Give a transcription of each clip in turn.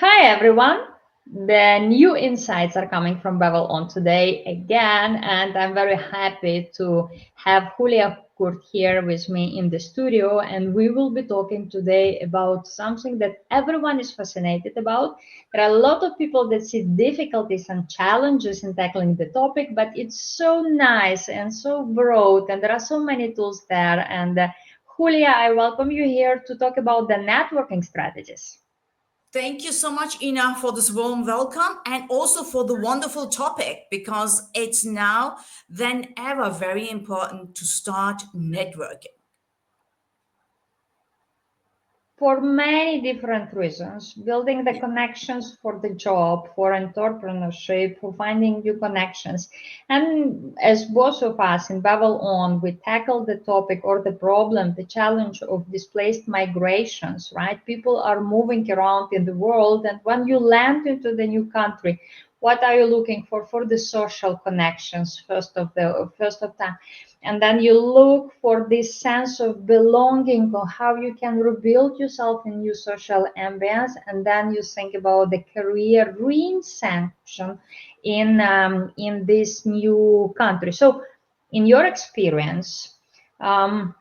Hi everyone. The new insights are coming from Bevel On today again, and I'm very happy to have Hulya Kurt here with me in the studio. And we will be talking today about something that everyone is fascinated about. There are a lot of people that see difficulties and challenges in tackling the topic, but it's so nice and so broad, and there are so many tools there. And Hulya, I welcome you here to talk about the networking strategies. Thank you so much, Ina, for this warm welcome and also for the wonderful topic because it's now than ever very important to start networking. For many different reasons, building the connections for the job, for entrepreneurship, for finding new connections. And as both of us in Bevel On, we tackle the topic or the problem, the challenge of displaced migrations, right? People are moving around in the world, and when you land into the new country, what are you looking for? For the social connections, first of time, and then you look for this sense of belonging or how you can rebuild yourself in new social ambience, and then you think about the career reinsertion in this new country. So in your experience, um,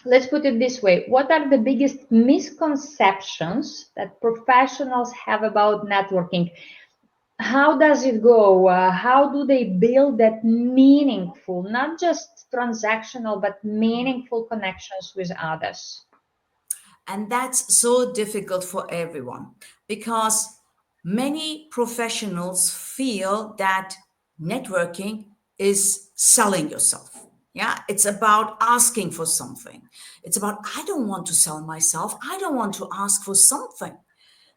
let's put it this way: what are the biggest misconceptions that professionals have about networking? How does it go? How do they build that meaningful, not just transactional, but meaningful connections with others? And that's so difficult for everyone because many professionals feel that networking is selling yourself. Yeah, it's about asking for something. It's about, I don't want to sell myself. I don't want to ask for something.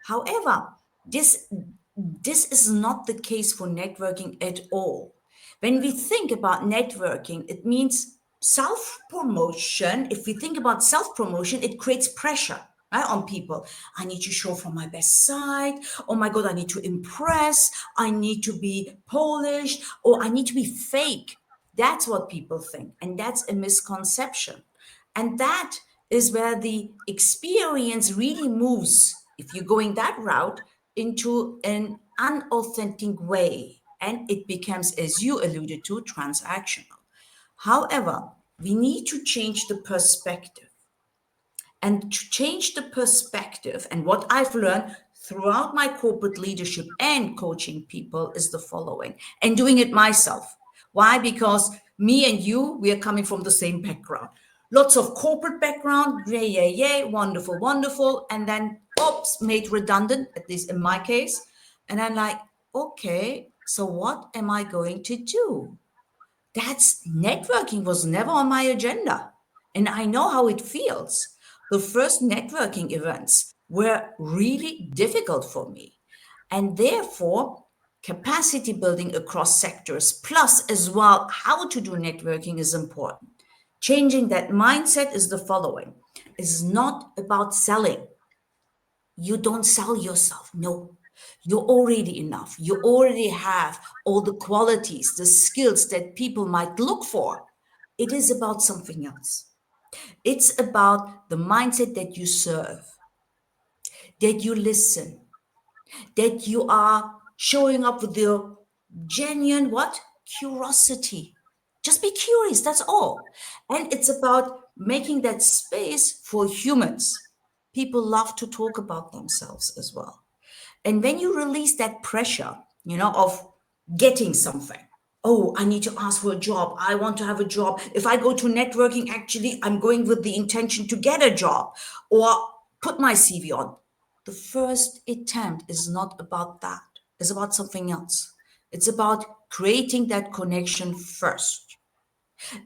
However, this is not the case for networking at all. When we think about networking, it means self promotion. If we think about self promotion, it creates pressure, right, on people. I need to show from my best side. Oh my God, I need to impress. I need to be polished, or I need to be fake. That's what people think. And that's a misconception. And that is where the experience really moves, if you're going that route, into an unauthentic way. And it becomes, as you alluded to, transactional. However, we need to change the perspective. And to change the perspective, and what I've learned throughout my corporate leadership and coaching people is the following, and doing it myself. Why? Because me and you, we are coming from the same background. Lots of corporate background, yay, yay, yay, wonderful, wonderful. And then, oops, made redundant, at least in my case. And I'm like, okay, so what am I going to do? That's networking was never on my agenda. And I know how it feels. The first networking events were really difficult for me. And therefore, capacity building across sectors, plus as well how to do networking is important. Changing that mindset is the following. It's not about selling. You don't sell yourself. No, you're already enough. You already have all the qualities, the skills that people might look for. It is about something else. It's about the mindset that you serve, that you listen, that you are showing up with your genuine what? Curiosity. Just be curious, that's all. And it's about making that space for humans. People love to talk about themselves as well. And when you release that pressure, of getting something, oh, I need to ask for a job. I want to have a job. If I go to networking, actually, I'm going with the intention to get a job or put my CV on. The first attempt is not about that, it's about something else. It's about creating that connection first.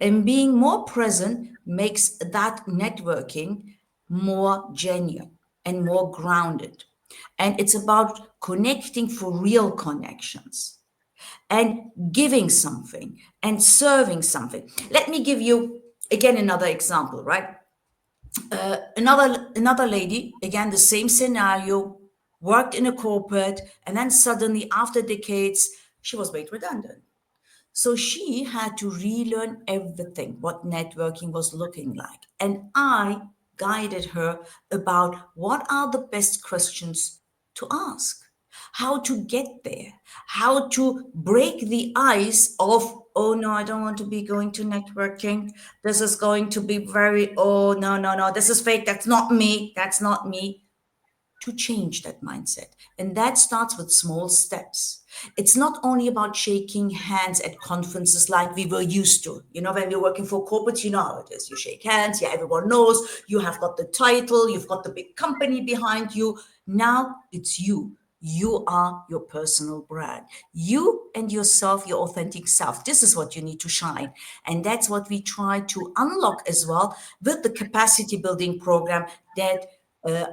And being more present makes that networking more genuine and more grounded. And it's about connecting for real connections and giving something and serving something. Let me give you again another example, right? Another lady, again the same scenario, worked in a corporate, and then suddenly after decades she was made redundant. So she had to relearn everything what networking was looking like. And I guided her about what are the best questions to ask, how to get there, how to break the ice of, oh no, I don't want to be going to networking. This is going to be very, oh no, no, no, this is fake. That's not me. That's not me. To change that mindset. And that starts with small steps. It's not only about shaking hands at conferences like we were used to. You know, when we're working for corporates, you know how it is. You shake hands, yeah, everyone knows, you have got the title, you've got the big company behind you. Now it's you. You are your personal brand. You and yourself, your authentic self. This is what you need to shine. And that's what we try to unlock as well with the capacity building program that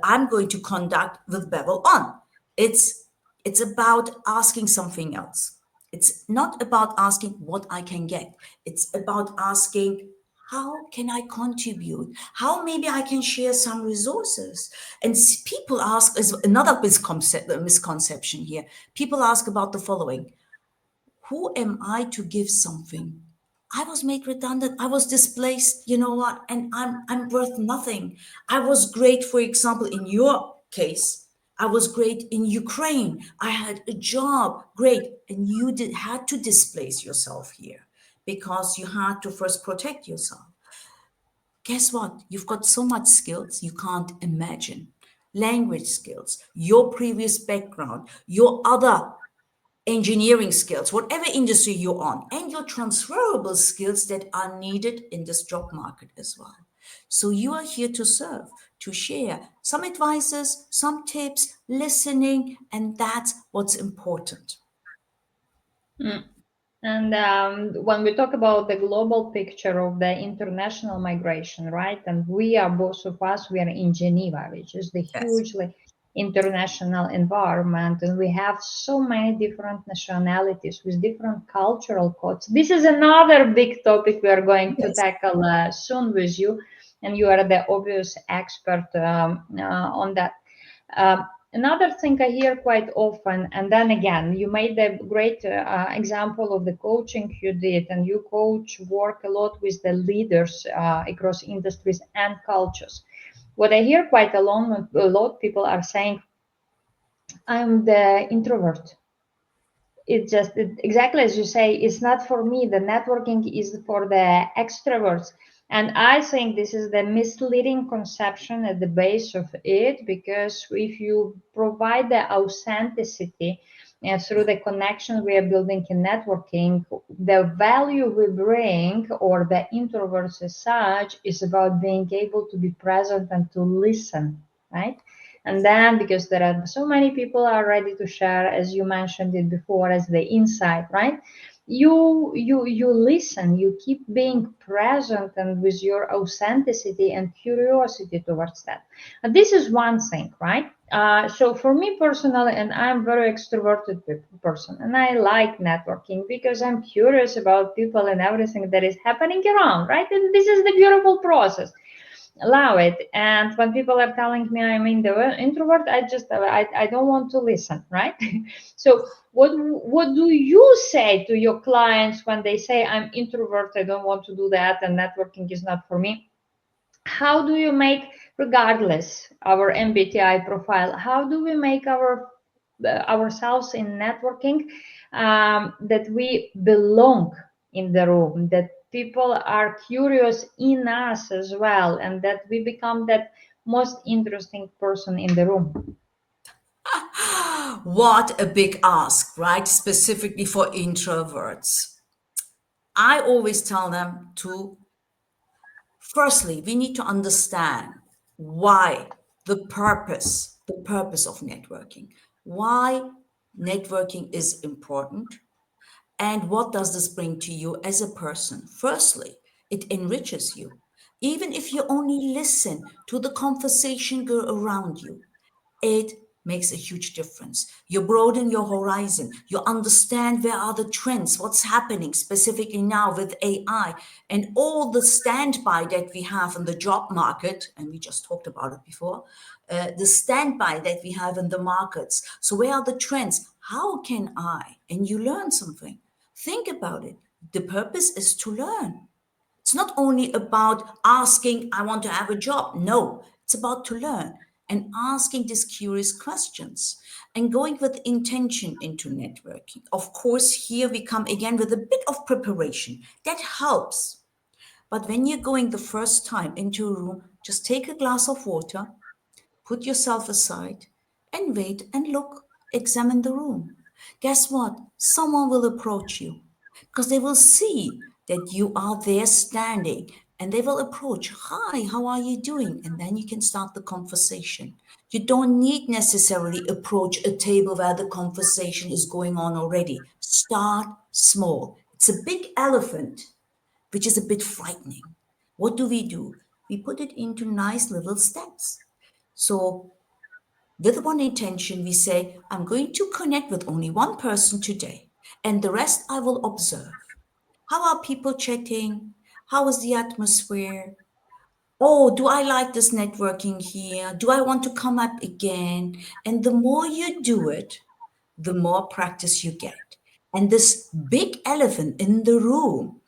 I'm going to conduct with Bevel On. It's it's about asking something else. It's not about asking what I can get. It's about asking how can I contribute? How maybe I can share some resources? And people ask is another misconception here. People ask about the following: who am I to give something? I was made redundant. I was displaced. You know what? And I'm worth nothing. I was great, for example, in your case. I was great in Ukraine. I had a job, great, and you had to displace yourself here because you had to first protect yourself. Guess what? You've got so much skills you can't imagine. Language skills, your previous background, your other engineering skills, whatever industry you're on, and your transferable skills that are needed in this job market as well. So you are here to serve, to share some advices, some tips, listening, and that's what's important. Mm. And when we talk about the global picture of the international migration, right? And we are both of us, we are in Geneva, which is the Yes. hugely international environment. And we have so many different nationalities with different cultural codes. This is another big topic we are going to Yes. tackle soon with you. And you are the obvious expert on that. Another thing I hear quite often, and then again, you made a great example of the coaching you did, and you coach work a lot with the leaders across industries and cultures. What I hear quite a lot people are saying, I'm the introvert. Exactly as you say, it's not for me. The networking is for the extroverts. And I think this is the misleading conception at the base of it, because if you provide the authenticity through the connection we are building in networking, the value we bring, or the introverts as such, is about being able to be present and to listen, right? And then, because there are so many people are ready to share, as you mentioned it before, as the insight, right? You listen, you keep being present and with your authenticity and curiosity towards that. And this is one thing, right? So for me personally, and I'm very extroverted person, and I like networking because I'm curious about people and everything that is happening around, right? And this is the beautiful process. Allow it. And when people are telling me I'm in the introvert, I don't want to listen, right? So what do you say to your clients when they say I'm introvert, I don't want to do that, and networking is not for me? How do you make, regardless our MBTI profile, how do we make ourselves in networking, that we belong in the room, that people are curious in us as well, and that we become that most interesting person in the room? What a big ask, right? Specifically for introverts. I always tell them to, firstly, we need to understand why the purpose of networking, why networking is important, and what does this bring to you as a person. Firstly, it enriches you. Even if you only listen to the conversation go around you, it makes a huge difference. You broaden your horizon. You understand where are the trends, what's happening specifically now with AI and all the standby that we have in the job market. And we just talked about it before. The standby that we have in the markets. So, where are the trends? How can I? And you learn something. Think about it. The purpose is to learn. It's not only about asking, I want to have a job. No, it's about to learn. and asking these curious questions and going with intention into networking. Of course, here we come again with a bit of preparation. That helps. But when you're going the first time into a room, just take a glass of water, put yourself aside, and wait and look, examine the room. Guess what? Someone will approach you because they will see that you are there standing and they will approach. Hi, how are you doing? And then you can start the conversation. You don't need necessarily approach a table where the conversation is going on already. Start small. It's a big elephant, which is a bit frightening. What do? We put it into nice little steps. So, with one intention, we say, I'm going to connect with only one person today, and the rest I will observe. How are people chatting? How is the atmosphere? Oh, do I like this networking here? Do I want to come up again? And the more you do it, the more practice you get. And this big elephant in the room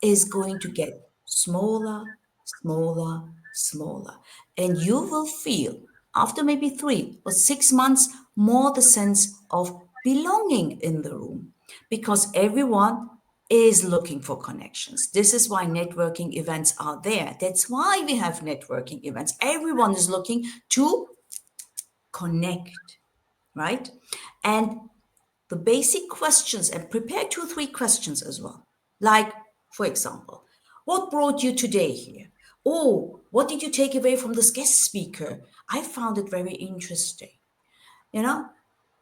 is going to get smaller, smaller, smaller. And you will feel after maybe 3 or 6 months more the sense of belonging in the room because everyone is looking for connections. This is why networking events are there. That's why we have networking events. Everyone is looking to connect, right? And the basic questions and prepare 2 3 questions as well. Like, for example, what brought you today here? Oh, what did you take away from this guest speaker? I found it very interesting. You know,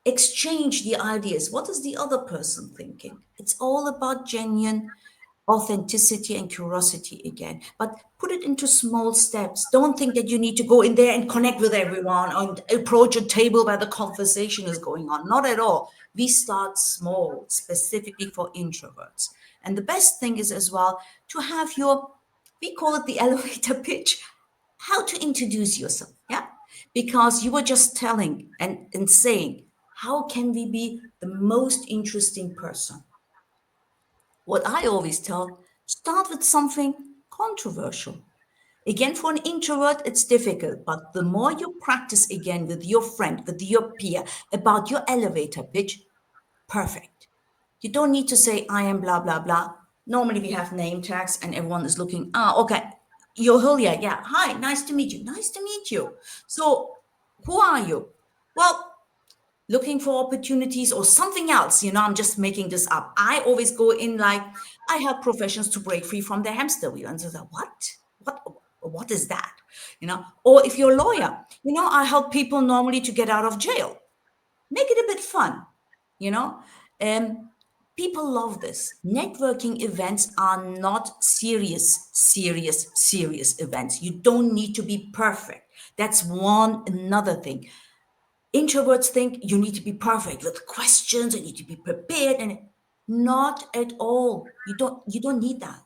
exchange the ideas. What is the other person thinking? It's all about genuine authenticity and curiosity again, but put it into small steps. Don't think that you need to go in there and connect with everyone and approach a table where the conversation is going on. Not at all. We start small, specifically for introverts. And the best thing is as well to have your, we call it the elevator pitch, how to introduce yourself. Yeah. Because you were just telling and saying, how can we be the most interesting person? What I always tell, start with something controversial. Again, for an introvert, it's difficult, but the more you practice again with your friend, with your peer about your elevator pitch, perfect. You don't need to say, I am blah, blah, blah. Normally we have name tags and everyone is looking, okay, you're Hulya. Yeah, hi, nice to meet you. Nice to meet you. So, who are you? Well, looking for opportunities or something else. I'm just making this up. I always go in like, I help professions to break free from their hamster wheel. And so like, what is that? Or if you're a lawyer, I help people normally to get out of jail. Make it a bit fun, you know. Um, People love this. Networking events are not serious events. You don't need to be perfect. That's one another thing. Introverts think you need to be perfect with questions and you need to be prepared, and not at all. You don't need that.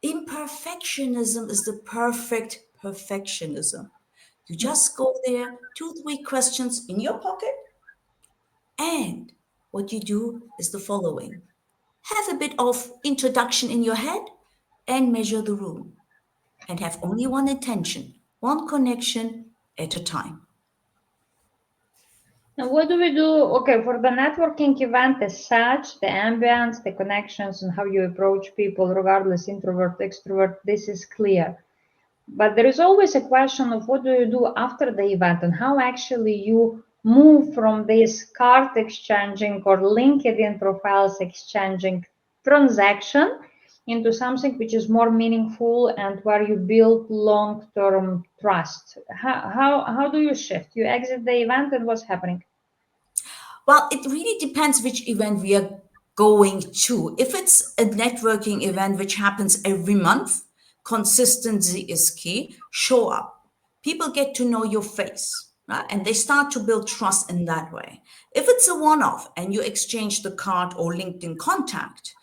Imperfectionism is the perfect perfectionism. You just go there, 2 3 questions in your pocket, and what you do is the following: have a bit of introduction in your head and measure the room, and have only one intention, one connection at a time. Now, what do we do? Okay, for the networking event as such, the ambience, the connections, and how you approach people, regardless introvert, extrovert, this is clear. But there is always a question of what do you do after the event and how actually you move from this card exchanging or LinkedIn profiles exchanging transaction into something which is more meaningful and where you build long-term trust. How do you shift? You exit the event and what's happening? Well, it really depends which event we are going to. If it's a networking event which happens every month, consistency is key. Show up. People get to know your face, right? And they start to build trust in that way. If it's a one off and you exchange the card or LinkedIn contact,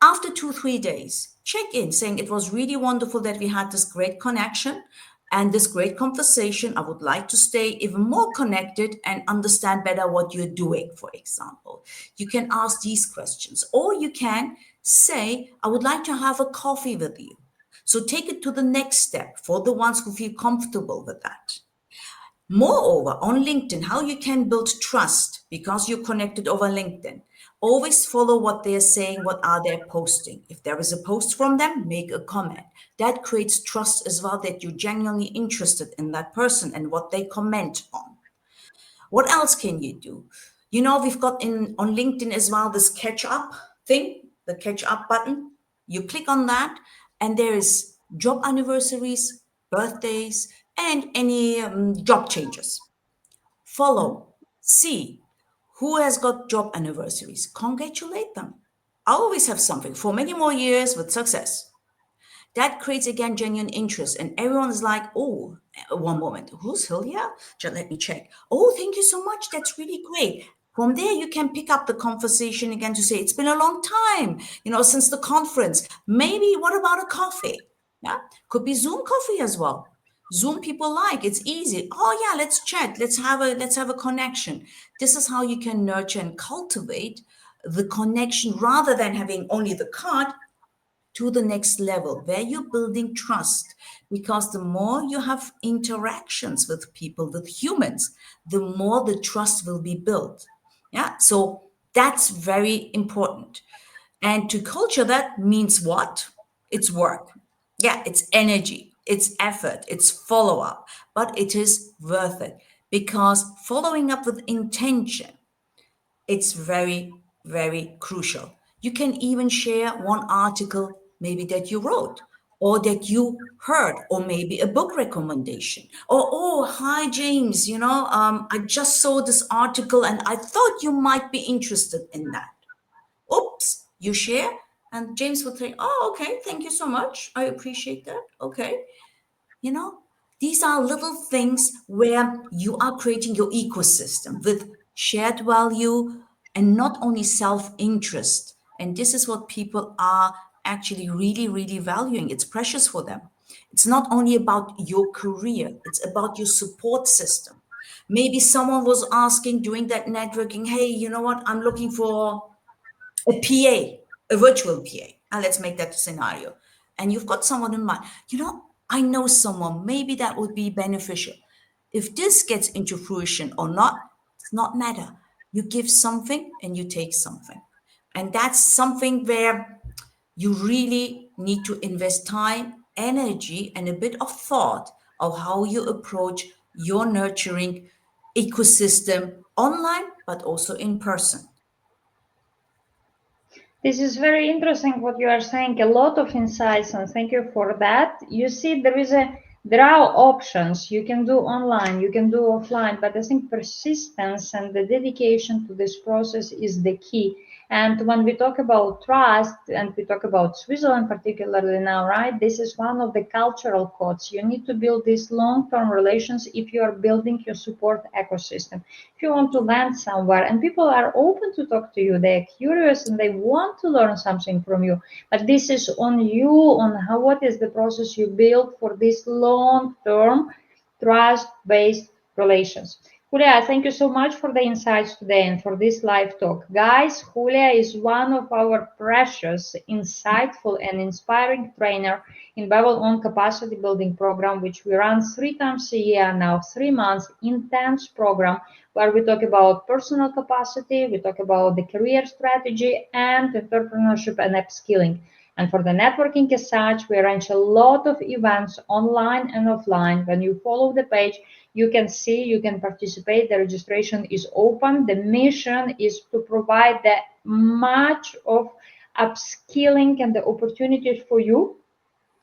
after 2 3 days, check in saying it was really wonderful that we had this great connection and this great conversation. I would like to stay even more connected and understand better what you're doing, for example. You can ask these questions, or you can say, I would like to have a coffee with you. So take it to the next step for the ones who feel comfortable with that. Moreover, on LinkedIn, how you can build trust because you're connected over LinkedIn. Always follow what they're saying, what are they posting. If there is a post from them, make a comment. That creates trust as well, that you're genuinely interested in that person and what they comment on. What else can you do? You know, we've got in on LinkedIn as well this catch up thing, the catch up button. You click on that, and there is job anniversaries, birthdays, and any job changes. Follow, see who has got job anniversaries, congratulate them. I always have something for many more years with success. That creates again genuine interest, and everyone's like, "Oh, one moment, who's Hilya? Just let me check. Oh, thank you so much. That's really great." From there, you can pick up the conversation again to say, "It's been a long time, since the conference. Maybe what about a coffee? Yeah, could be Zoom coffee as well. Zoom people like it's easy. Oh yeah, let's chat. Let's have a connection. This is how you can nurture and cultivate the connection rather than having only the card to the next level where you're building trust, because the more you have interactions with people, with humans, the more the trust will be built. Yeah, so that's very important. And to culture that means what? It's work. Yeah, it's energy, it's effort, it's follow up, but it is worth it, because following up with intention, it's very, very crucial. You can even share one article, maybe that you wrote, or that you heard, or maybe a book recommendation. Or, oh, hi, James, I just saw this article and I thought you might be interested in that. Oops, you share, and James will say, oh, okay, thank you so much. I appreciate that. Okay. You know, these are little things where you are creating your ecosystem with shared value and not only self interest. And this is what people are actually really, really valuing. It's precious for them. It's not only about your career, it's about your support system. Maybe someone was asking during that networking, hey, you know what? I'm looking for a PA, a virtual PA. And let's make that a scenario. And you've got someone in mind. I know someone, maybe that would be beneficial. If this gets into fruition or not, it's not matter. You give something and you take something. And that's something where you really need to invest time, energy, and a bit of thought of how you approach your nurturing ecosystem online, but also in person. This is very interesting what you are saying. A lot of insights, and thank you for that. You see, there are options. You can do online, you can do offline, but I think persistence and the dedication to this process is the key. And when we talk about trust, and we talk about Switzerland particularly now, right? This is one of the cultural codes. You need to build these long-term relations if you are building your support ecosystem. If you want to land somewhere and people are open to talk to you, they're curious and they want to learn something from you, but this is on you, on what is the process you build for this long term trust based relations. Julia, thank you so much for the insights today and for this live talk. Guys, Julia is one of our precious, insightful, and inspiring trainer in Bevel ON capacity building program, which we run 3 times a year now, 3 months intense program where we talk about personal capacity, we talk about the career strategy and entrepreneurship and upskilling. And for the networking as such, we arrange a lot of events online and offline. When you follow the page, you can see, you can participate. The registration is open. The mission is to provide the much of upskilling and the opportunities for you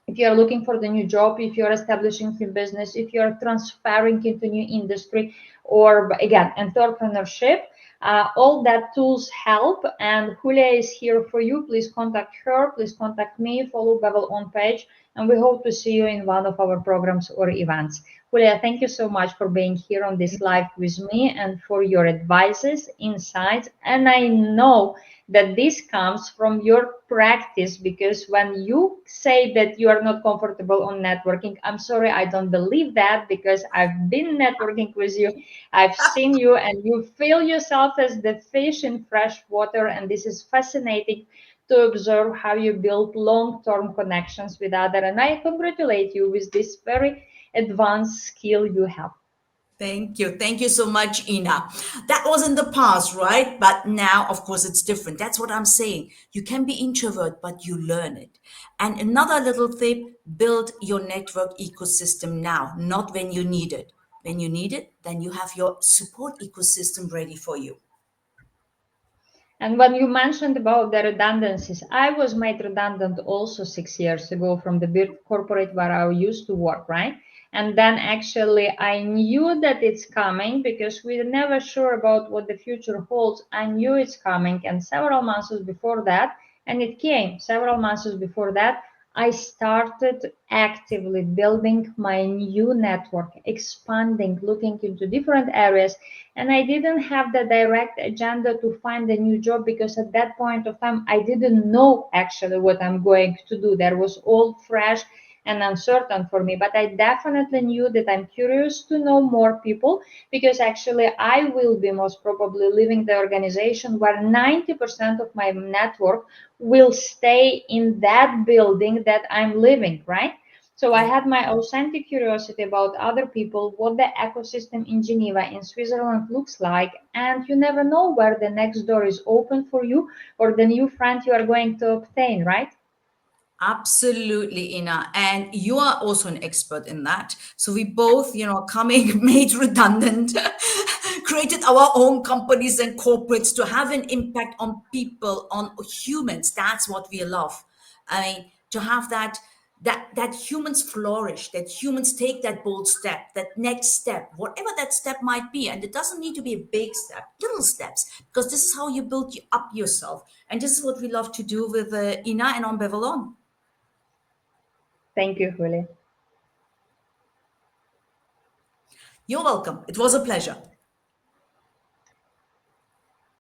if you are looking for the new job, if you're establishing new business, if you're transferring into new industry, or again, entrepreneurship, all that tools help. And Julia is here for you. Please contact her. Please contact me. Follow Bevel On page. And we hope to see you in one of our programs or events. Julia, thank you so much for being here on this live with me and for your advices, insights. And I know that this comes from your practice, because when you say that you are not comfortable on networking, I'm sorry, I don't believe that, because I've been networking with you, I've seen you, and you feel yourself as the fish in fresh water, and this is fascinating to observe how you build long-term connections with others. And I congratulate you with this very advanced skill you have. Thank you. Thank you so much, Ina. That was in the past, right? But now, of course, it's different. That's what I'm saying. You can be introvert, but you learn it. And another little tip, build your network ecosystem now, not when you need it. When you need it, then you have your support ecosystem ready for you. And when you mentioned about the redundancies, I was made redundant also 6 years ago from the big corporate where I used to work, right? And then actually I knew that it's coming because we're never sure about what the future holds. I knew it's coming, and several months before that, and it came several months before that, I started actively building my new network, expanding, looking into different areas, and I didn't have the direct agenda to find a new job because at that point of time I didn't know actually what I'm going to do. There was all fresh and uncertain for me, but I definitely knew that I'm curious to know more people because actually I will be most probably leaving the organization where 90% of my network will stay in that building that I'm living, right? So I Yeah. had my authentic curiosity about other people, what the ecosystem in Geneva, in Switzerland looks like, and you never know where the next door is open for you or the new friend you are going to obtain, right? Absolutely, Ina. And you are also an expert in that. So we both, coming made redundant, created our own companies and corporates to have an impact on people, on humans. That's what we love. I mean, to have that humans flourish, that humans take that bold step, that next step, whatever that step might be. And it doesn't need to be a big step, little steps, because this is how you build up yourself. And this is what we love to do with Ina and on Bevel On. Thank you, Julie. You're welcome. It was a pleasure.